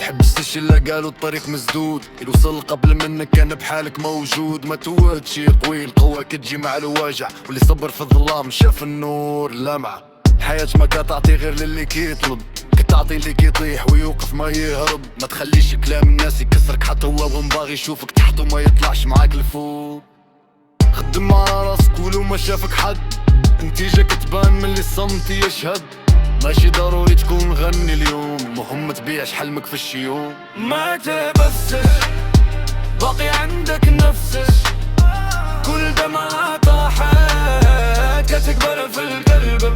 تحبستش الا قالوا الطريق مسدود، الوصل قبل منك كان بحالك موجود. ما توهتش يا قوي، القوة كتجي مع الوجع، واللي صبر في الظلام شاف النور لمعة. الحياة ما كتعطي غير للي كيطلب، كتعطي اللي كيطيح ويوقف ما يهرب. ما تخليش كلام الناس يكسرك، حتى هو باغي يشوفك تحت وما يطلعش معاك لفوق. خدم على راسك ولو ما شافك حد، نتيجة كتبان من اللي الصمت يشهد. ماشي ضروري تكون غني اليوم، مهم تبيعش حلمك في الشيوم. ما تبسش باقي عندك نفسش، كل دمعة طاحت كتكبر في القلب.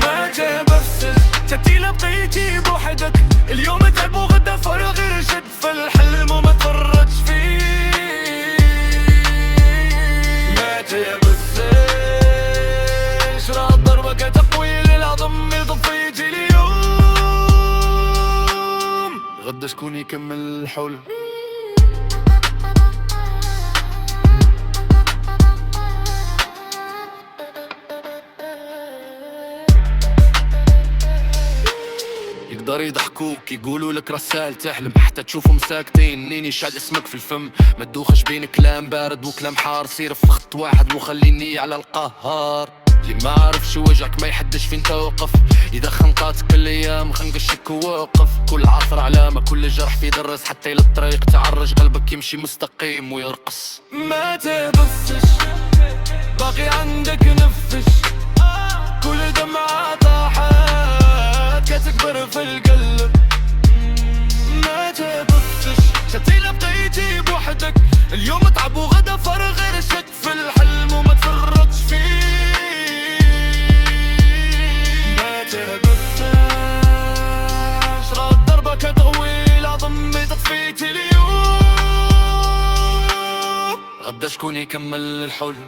ما تبسش تتيلا بقيتي بوحدك، اليوم تعب وغدا فرغ رشد في الحلم وما تفرطش فيه. ما تبسش راه الضربة كتقوي للعظم اللي طفيتي اليوم. غدا شكون يكمل الحلم؟ يقدر يضحكوك يقولوا لك رسال تحلم، حتى تشوفهم ساكتين نيني شعل اسمك في الفم. ما تدوخش بين كلام بارد وكلام حار، سير في خط واحد وخليني على القهار. اللي ما عرفش وجعك ما يحدش فين توقف، اذا خنقاتك الايام خنقشك ووقف. كل عصر علامة، كل جرح في درس، حتى الى الطريق تعرج قلبك يمشي مستقيم ويرقص. ما تبسش باقي عندك نفش، كل دمعة طاحت كتكبر في القلب. ما تبسش شتيلة بقيتي بوحدك، اليوم تعب وغدا فرغ رشد في الحلم وما تفرطش فيه. ما تبسش راه الضربة كتغوي العظم تطفيتي اليوم. غدا شكون يكمل الحلم؟